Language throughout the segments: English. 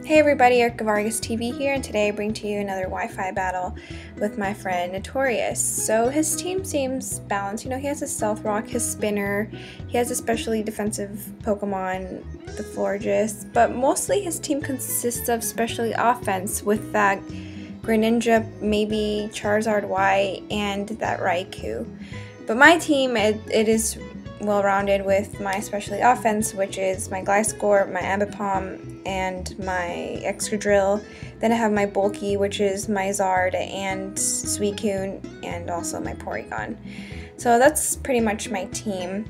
Hey everybody, ErikaVargasTV here, and today I bring to you another Wi-Fi battle with my friend Notorious. So his team seems balanced. You know, he has his Stealth Rock, his Spinner, he has a specially defensive Pokemon, the Florges, but mostly his team consists of specially offense with that Greninja, maybe Charizard Y, and that Raikou. But my team, it is well-rounded with my specially offense, which is my Gliscor, my Ambipom, and my Excadrill. Then I have my bulky, which is my Zard and Suicune, and also my Porygon. So that's pretty much my team.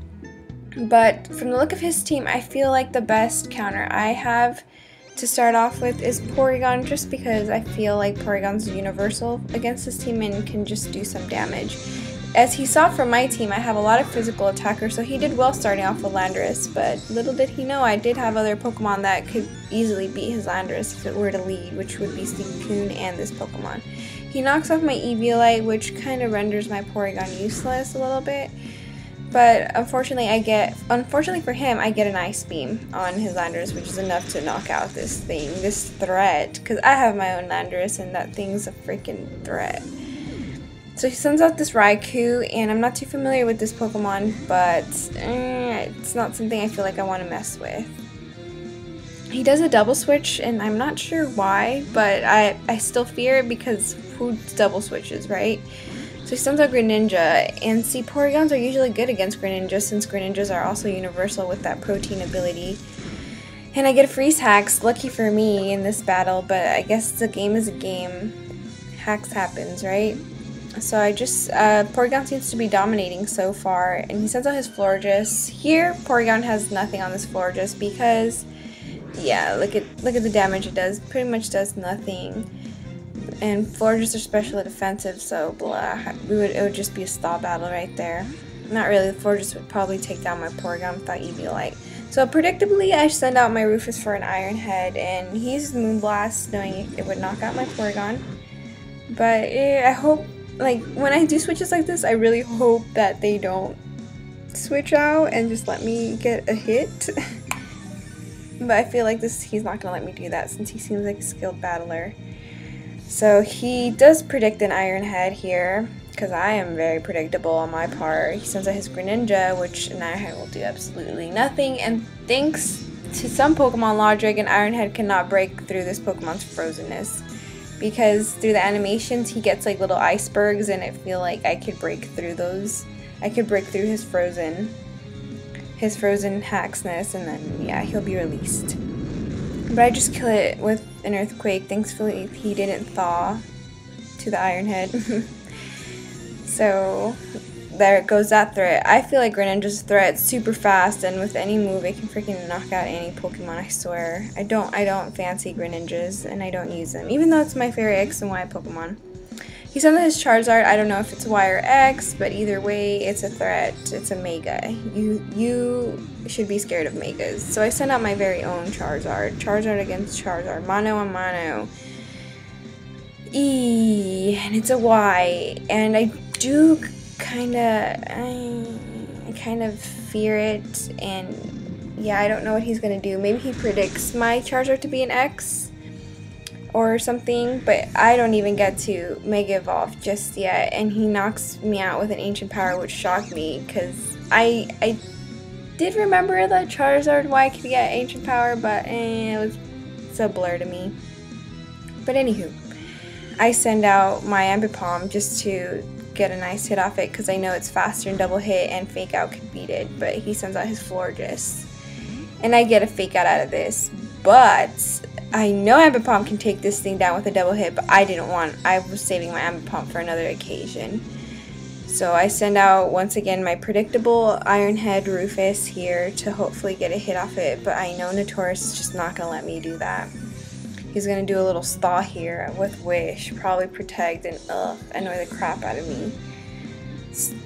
But from the look of his team, I feel like the best counter I have to start off with is Porygon, just because I feel like Porygon's universal against his team and can just do some damage. As he saw from my team, I have a lot of physical attackers, so he did well starting off with Landorus, but little did he know I did have other Pokemon that could easily beat his Landorus if it were to lead, which would be Suicune and this Pokemon. He knocks off my Eviolite, which kind of renders my Porygon useless a little bit, but unfortunately for him, I get an Ice Beam on his Landorus, which is enough to knock out this threat, because I have my own Landorus and that thing's a freaking threat. So he sends out this Raikou, and I'm not too familiar with this Pokemon, but it's not something I feel like I want to mess with. He does a double switch, and I'm not sure why, but I still fear it because who double switches, right? So he sends out Greninja, and see, Porygons are usually good against Greninja since Greninjas are also universal with that protein ability. And I get a freeze hacks, lucky for me in this battle, but I guess the game is a game. Hacks happens, right? So Porygon seems to be dominating so far, and he sends out his Florges. Here, Porygon has nothing on this Florges because, yeah, look at the damage it does. Pretty much does nothing. And Florges are specially defensive, so blah. It would just be a stall battle right there. Not really. The Florges would probably take down my Porygon without Eviolite. So predictably, I send out my Rufus for an Iron Head, and he uses Moonblast, knowing it would knock out my Porygon. But I hope. Like, when I do switches like this, I really hope that they don't switch out and just let me get a hit. But I feel like he's not going to let me do that since he seems like a skilled battler. So he does predict an Iron Head here, because I am very predictable on my part. He sends out his Greninja, which an Iron Head will do absolutely nothing. And thanks to some Pokemon logic, an Iron Head cannot break through this Pokemon's frozenness. Because through the animations he gets like little icebergs, and I feel like I could break through those. I could break through his frozen hacksness, and then yeah, he'll be released. But I just kill it with an Earthquake. Thankfully he didn't thaw to the Iron Head. So there goes that threat. I feel like Greninja's threat super fast, and with any move it can freaking knock out any Pokemon, I swear. I don't fancy Greninjas, and I don't use them, even though it's my favorite X and Y Pokemon. He sent out his Charizard. I don't know if it's Y or X, but either way, it's a threat. It's a Mega. You should be scared of Megas. So I sent out my very own Charizard. Charizard against Charizard. Mono on mono. And it's a Y. And I do I kind of fear it, and yeah, I don't know what he's gonna do. Maybe he predicts my Charizard to be an X or something, but I don't even get to Mega Evolve just yet, and he knocks me out with an Ancient Power, which shocked me because I did remember that Charizard Y could get Ancient Power, but it's a blur to me. But anywho, I send out my Ambipom just to get a nice hit off it, because I know it's faster and double hit, and Fake Out could beat it. But he sends out his Florges, and I get a Fake Out of this. But I know Ambipom can take this thing down with a double hit, but I was saving my Ambipom for another occasion. So I send out once again my predictable Iron Head Rufus here to hopefully get a hit off it, but I know Notorious is just not gonna let me do that. He's gonna do a little thaw here with Wish, probably protect, and annoy the crap out of me,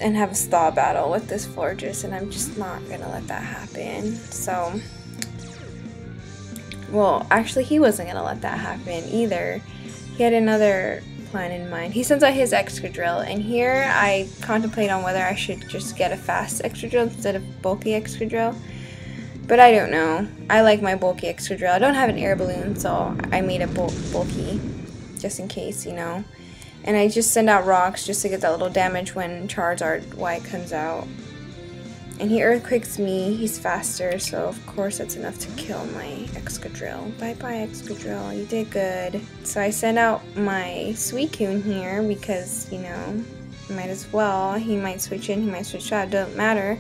and have a thaw battle with this Florges, and I'm just not gonna let that happen. So, well, actually he wasn't gonna let that happen either. He had another plan in mind. He sends out his Excadrill, and here I contemplate on whether I should just get a fast Excadrill instead of bulky Excadrill. But I don't know. I like my bulky Excadrill. I don't have an air balloon, so I made a bulky just in case, you know. And I just send out rocks just to get that little damage when Charizard Y comes out. And he Earthquakes me. He's faster, so of course that's enough to kill my Excadrill. Bye-bye, Excadrill. You did good. So I send out my Suicune here because, you know, might as well. He might switch in, he might switch out. Doesn't matter.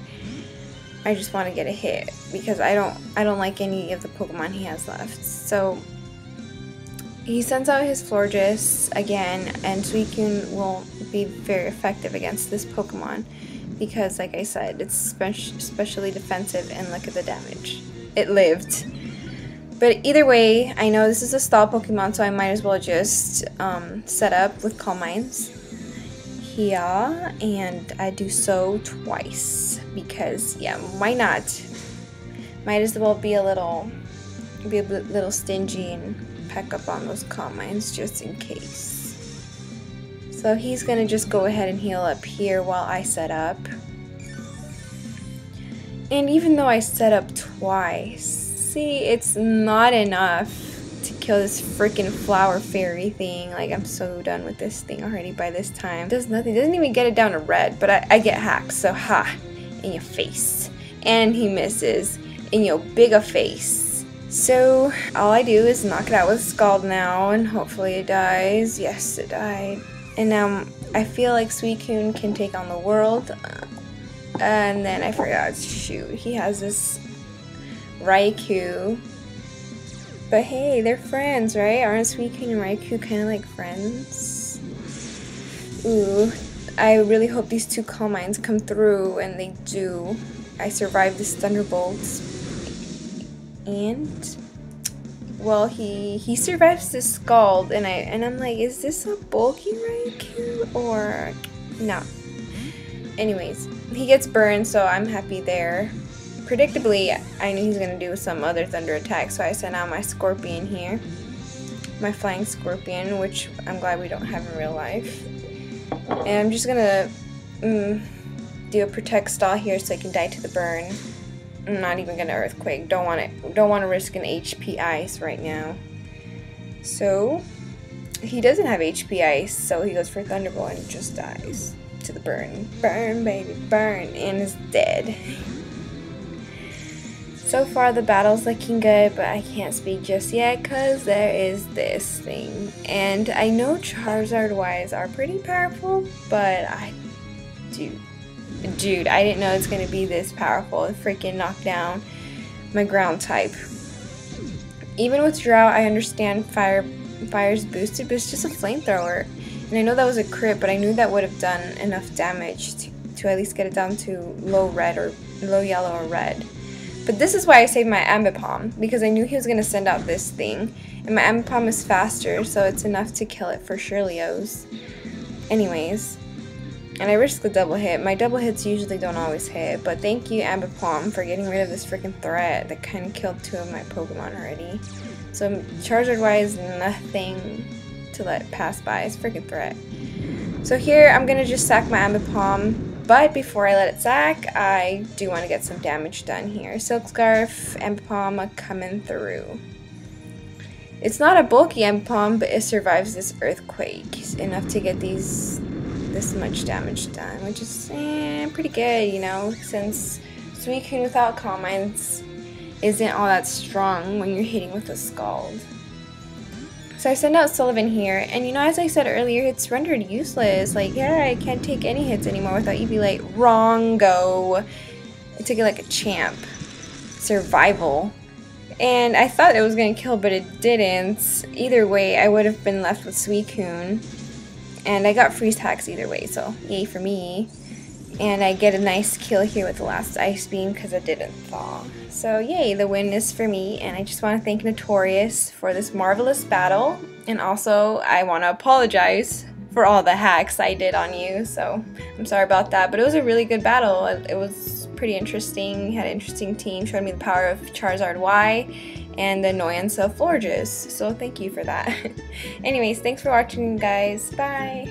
I just want to get a hit because I don't like any of the Pokemon he has left. So he sends out his Florges again, and Suicune will be very effective against this Pokemon because, like I said, it's especially defensive, and look at the damage. It lived. But either way, I know this is a stall Pokemon, so I might as well just set up with Calm Minds here, and I do so twice because, yeah, why not? Might as well be a little stingy and pack up on those Calm Minds just in case. So he's gonna just go ahead and heal up here while I set up. And even though I set up twice, see, it's not enough to kill this freaking flower fairy thing. Like, I'm so done with this thing already by this time. Does nothing, doesn't even get it down to red, but I get hacked, so ha, in your face. And he misses in your bigger face. So all I do is knock it out with Scald now, and hopefully it dies. Yes, it died. And now I feel like Suicune can take on the world. And then I forgot, shoot, he has this Raikou. But hey, they're friends, right? Aren't Suicune and Raikou kind of like friends? Ooh, I really hope these two Calm Minds come through, and they do. I survived this Thunderbolt. And well, he survives this Scald, and I'm like, is this a bulky Raikou or no? Anyways, he gets burned, so I'm happy there. Predictably, I knew he's gonna do some other thunder attack, so I sent out my Scorpion here, my Flying Scorpion, which I'm glad we don't have in real life. And I'm just gonna do a Protect Stall here so I can die to the burn. I'm not even gonna Earthquake. Don't want to risk an HP Ice right now. So he doesn't have HP Ice, so he goes for Thunderbolt and just dies to the burn. Burn, baby, burn, and is dead. So far the battle's looking good, but I can't speak just yet because there is this thing. And I know Charizard Ys are pretty powerful, but Dude, I didn't know it's going to be this powerful. It freaking knocked down my ground type. Even with Drought, I understand fire's boosted, but it's just a flamethrower. And I know that was a crit, but I knew that would have done enough damage to at least get it down to low red or low yellow or red. But this is why I saved my Ambipom, because I knew he was going to send out this thing. And my Ambipom is faster, so it's enough to kill it for Shirleos. Anyways. And I risked the double hit. My double hits usually don't always hit, but thank you, Ambipom, for getting rid of this freaking threat that kind of killed two of my Pokemon already. So Charizard Y is nothing to let pass by. It's a freaking threat. So here, I'm going to just sack my Ambipom, but before I let it sack, I do want to get some damage done here. Silk Scarf, Ambipom coming through. It's not a bulky Ambipom, but it survives this Earthquake. It's enough to get this much damage done, which is pretty good, you know, since Suicune without Calm Minds isn't all that strong when you're hitting with a Scald. So I send out Sullivan here, and you know, as I said earlier, it's rendered useless. Like, yeah, I can't take any hits anymore without EV Light. Wrong-go. I took it like a champ. Survival. And I thought it was gonna kill, but it didn't. Either way, I would have been left with Suicune. And I got freeze hacks either way, so yay for me. And I get a nice kill here with the last Ice Beam because it didn't thaw. So yay, the win is for me, and I just want to thank Notorious for this marvelous battle. And also, I want to apologize for all the hacks I did on you, so I'm sorry about that. But it was a really good battle. It was pretty interesting, had an interesting team, showed me the power of Charizard Y and the annoyance of Florges, so thank you for that. Anyways, thanks for watching, guys. Bye!